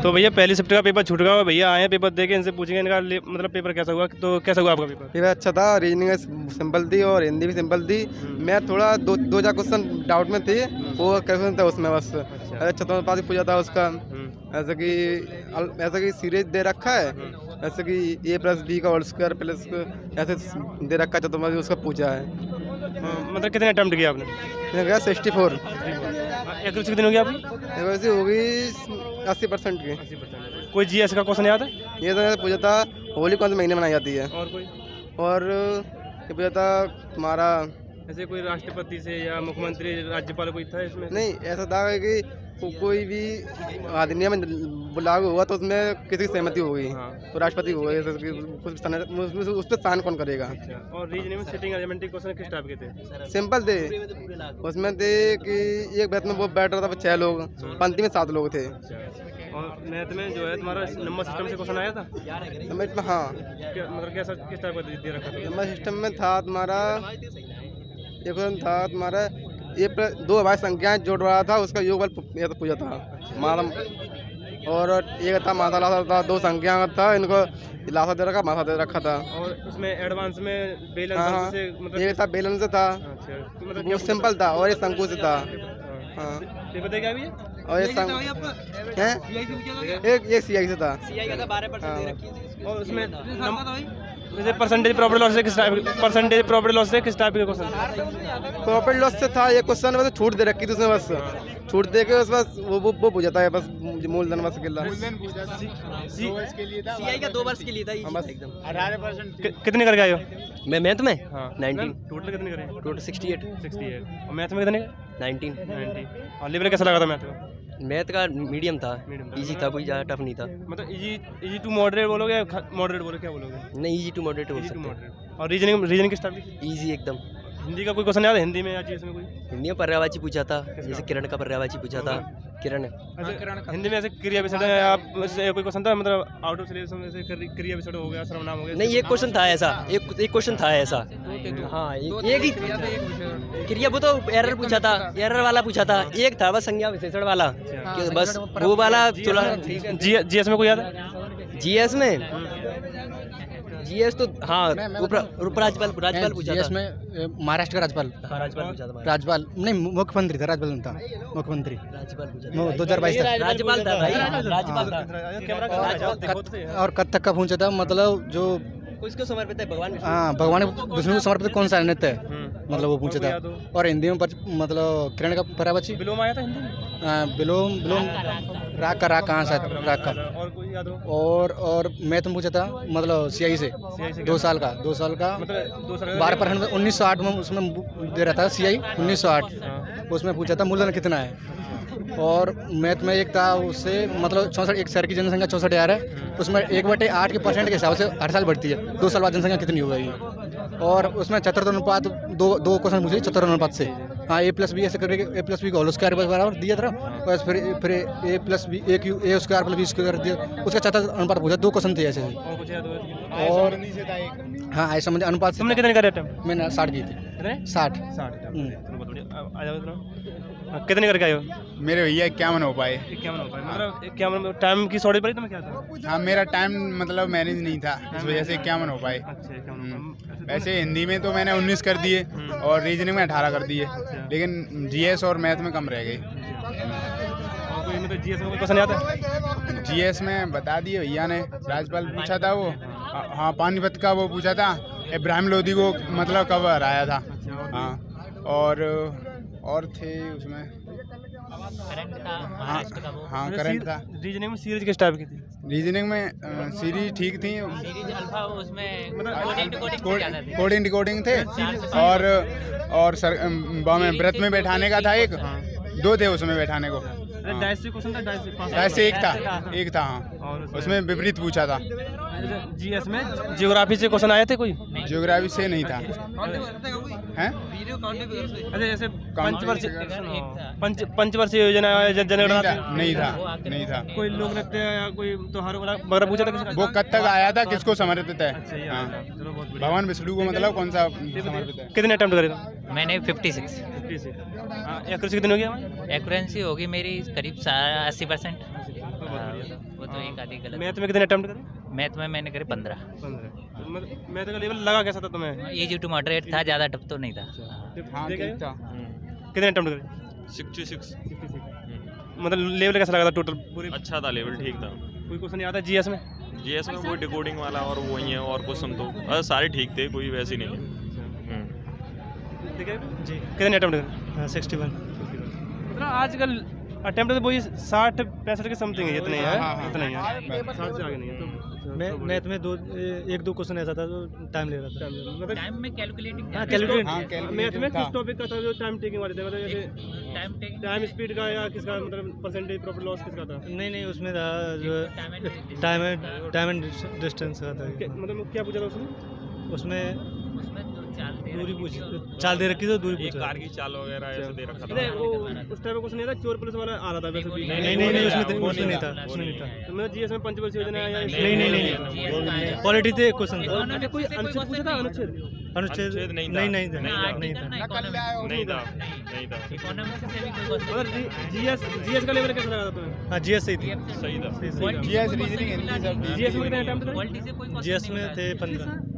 तो भैया पहली शिफ्ट का पेपर छूट गया, भैया आए हैं पेपर देके, इनसे पूछेंगे इनका मतलब पेपर कैसा हुआ। तो कैसा हुआ आपका पेपर? पेपर अच्छा था, रीजनिंग सिंपल थी और हिंदी भी सिंपल थी। मैं थोड़ा दो चार क्वेश्चन डाउट में थी, वो क्वेश्चन था उसमें बस। अच्छा तो पास पूछा था उसका, ऐसा कि सीरीज दे रखा है, ऐसे कि a+b का होल स्क्वायर प्लस ऐसे दे रखा है, तो मैं उसका पूछा है। मतलब कितने अटेम्प्ट किया आपने? मैं गया 64। एक्यूरेसी कितनी होगी आपकी? एक्यूरेसी होगी 80% की। 80%। कोई जीएस का क्वेश्चन याद है? ये तो पूछा था होली कौन से महीने मनाई जाती है। और कोई? और ये पूछा था तुम्हारा, ऐसे कोई राष्ट्रपति से या मुख्यमंत्री राज्यपाल कोई था इसमें? नहीं, ऐसा था कि कोई भी अधिनियम लागू हुआ तो उसमें किसी की सहमति होगी। हाँ। तो राष्ट्रपति होगा, कुछ उस पर साइन कौन करेगा। अच्छा। और रीजनिंग में सिटिंग अरेंजमेंट के क्वेश्चन किस टाइप के थे? सिंपल थे, उसमें थे कि एक बैठ में वो बैठ रहा था 6 लोग, पंक्ति में 7 लोग थे। और मैथ में जो है तुम्हारा नंबर सिस्टम से क्वेश्चन आया था? नंबर में हाँ, मतलब कैसा किस टाइप का दे रखा था? नंबर सिस्टम में था तुम्हारा, एक क्वेश्चन था तुम्हारा दो अभाज्य संख्याएं जोड़ रहा था, उसका योगफल तो पूछा था मालूम। और एक था माथा लासा था, 2 संख्या था, इनको लासा दे रखा, माथा दे रखा था। और उसमें एडवांस में बेलन से मतलब एक था बेलन से था। अच्छा, तो मतलब वो सिंपल था, और ये शंकु से था। हाँ, पेपर दे क्या भी है? और एक सीआई से था। और उसमें जैसे परसेंटेज प्रॉफिट लॉस से किस टाइप के क्वेश्चन? प्रॉफिट लॉस से था एक क्वेश्चन, बस छूट दे रखी थी उसमें, बस छूट दे के बस वो पूछा था बस मूलधन बस किला सीआई का 2 वर्ष के लिए था ये एकदम 18%। कितने करके आए हो? मैं मैथ में 19। टोटल कितने करे? टोटल 68। और मैथ में कितने? 90। और लेवल कैसा लगा था मैथ का? मैथ का मीडियम था, इजी था, कोई ज़्यादा टफ नहीं था। मतलब इजी टू मॉडरेट बोलोगे या मॉडरेट बोलोगे, क्या बोलोगे? नहीं, इजी टू मॉडरेट बोल सकते हैं। मॉडरेट। और रीजनिंग किस टाइप की? इजी एकदम। हिंदी का कोई क्वेश्चन याद है? हिंदी में या जीएस में कोई? हिंदी में पर्यायवाची पूछा था, जैसे किरण का पर्यायवाची पूछा था। किरण हिंदी में ऐसे क्रिया विशेषण है, आप कोई क्वेश्चन था मतलब आउट ऑफ सिलेबस में से क्रिया विशेषण हो गया, सर्वनाम हो गया? नहीं, एक क्वेश्चन था ऐसा, एक क्वेश्चन था ऐसा। हाँ, एक ही क्रिया, वो तो एरर पूछा था, एरर वाला पूछा था। एक था बस संज्ञा विशेषण वाला, बस वो वाला। जीएस में कोई याद है? जीएस तो हाँ, उपराज्यपाल पूछा था। में महाराष्ट्र का राज्यपाल पूछा था। राज्यपाल नहीं, मुख्यमंत्री था, राज्यपाल नहीं था, मुख्यमंत्री। राज्यपाल 2022 तक राज्यपाल था भाई, राज्यपाल था। और कथक का पूछा था, मतलब जो किसको समर्पित है? भगवान विष्णु। हाँ, भगवान विष्णु को समर्पित कौन सा नृत्य है, मतलब वो पूछा था। और हिंदी में मतलब किरण का पर्यायवाची विलोम आया था हिंदी में? विलोम राग कहाँ से राग का। और कोई याद हो? और मैथ में पूछा था, मतलब सीआई से 2 साल का मतलब 2 साल 12% 1908 में उसमें दे रहा था सीआई 1908, उसमें पूछा था मूलधन कितना है। और मैथ में एक था उससे, मतलब 64, एक शहर की जनसंख्या 64,000 है, उसमें 1/8 के % के हिसाब से हर साल बढ़ती है। 2 साल बाद जनसंख्या कितनी हो गई। और उसमें चतुर्थानुपात दो क्वेश्चन पूछे चतुर्थानुपात से। हाँ, a+b ऐसे करके a+b का होल स्क्वायर बराबर दिया था, और फिर a+b a square +b square दिया, उसका चतुर्थानुपात पूछा। 2 क्वेश्चन थे ऐसे। और हाँ, ऐसा संबंधी अनुपात। तुमने कितने करे अटेम्प्ट? मैंने 60 की थी। 60। कितने करके आए हो? मेरे भैया 51 हो पाए। 51 हो पाए, मतलब 51 टाइम की शॉर्टेज पड़ी तुम्हें? क्या था? हाँ, मेरा टाइम मतलब मैनेज नहीं था, इस वजह से 51 हो पाए। अच्छा, वैसे हिंदी में तो मैंने 19 कर दिए और रीजनिंग में 18 कर दिए, लेकिन जीएस और मैथ में कम रह गई। कोई मतलब जीएस में कोई क्वेश्चन याद है? जीएस में बता दिए भैया ने, राज्यपाल पूछा था वो। हाँ, पानीपत का वो पूछा था, इब्राहिम लोदी को मतलब कब हराया था। हाँ, और थे उसमें करंट था। हाँ, करंट था। रीजनिंग में सीरीज किस टाइप की थी? रीजनिंग में सीरीज ठीक थी, सीरीज अल्फा, उसमें कोडिंग डिकोडिंग थे। और व्रत में बैठाने का था, एक 2 थे उसमें बैठाने को। डाइस से क्वेश्चन था? डाइस से एक था हाँ, उसमें विपरीत पूछा था। जीएस में ज्योग्राफी से क्वेश्चन आए थे कोई? ज्योग्राफी से नहीं था। हैं? अच्छा, जैसे पंचवर्षीय योजना जनगणना नहीं था। कोई लोक नृत्य या कोई त्योहार वगैरह पूछा था? वो कब तक आया था, किसको समर्पित है? भगवान विष्णु को मतलब कौन सा समर्पित है? कितने अटेम्प्ट करे थे? मैंने 56। एक्यूरेसी कितनी हो गया? एक्यूरेंसी होगी मेरी करीब 80%। हाँ, वो तो एक आधी गलत। मैथ में कितने अटेम्प्ट करे? मैथ में मैंने करे 15। 15। मैथ का लेवल लगा कैसा था तुम्हें? इजी टू मॉडरेट था, ज़्यादा टफ तो नहीं था। हाँ ठीक था। कितने अटेम्प्ट करे? 66। मतलब लेवल कैसा लगा था टोटल पूरी? अच्छा था, लेवल ठीक था। कोई क्वेश्चन नहीं आता जीएस में? जीएस में कोई डिकोडिंग वाला और वही है, और क्वेश्चन तो सारे ठीक थे, कोई वैसे नहीं है। ठीक है जी। कितने अटेम्प्ट करे? 61। मतलब आजकल अटेम्प्ट तो वही 60-65 के समथिंग है, इतने हाँ, है, हाँ, इतना ही है, हाँ। 60 से आगे नहीं है। तो मैथ में एक दो क्वेश्चन ऐसा था जो टाइम ले रहा था। मतलब टाइम में कैलकुलेटिंग। हाँ, कैलकुलेट। हाँ, मैथ में किस टॉपिक का था जो टाइम टेकिंग वाले थे? मतलब जैसे टाइम टेकिंग। टाइम स्पीड का या किसका, मतलब परसेंटेज प्रॉफिट लॉस किसका था? नहीं उसमें था जो टाइम एंड डिस्टेंस का था। मतलब क्या पूछा था उसने? उसमें उसमें तो चाल दे दूरी रखी पूछी, थी। चाल दे रखी तो दूरी एक पूछा। कार की चाल वगैरह ऐसे दे रखा नहीं, था। वो उस टाइप का कुछ नहीं था, चोर पुलिस वाला आ रहा था वैसे भी। नहीं उसमें वो उसमें नहीं था, नहीं उसमें नहीं था। तो मैं जीएस में पंचवल योजना या नहीं पॉलिटी थे क्वेश्चन था। अच्छा, कोई अनुच्छेद पूछा था? अनुच्छेद अनुच्छेद नहीं था। नहीं था। नहीं था। नहीं था। नहीं था। इकोनॉमिक्स से भी कोई क्वेश्चन। मतलब जीएस का लेवल कैसा लगा था तुम्हें? हाँ जीएस सही थी। सही था। जीएस रीजनिंग हिंदी सब जीएस में कितने अटेम्प्ट करे? पॉलिटी से कोई क्वेश्चन जीएस नहीं में मिला। थे 15।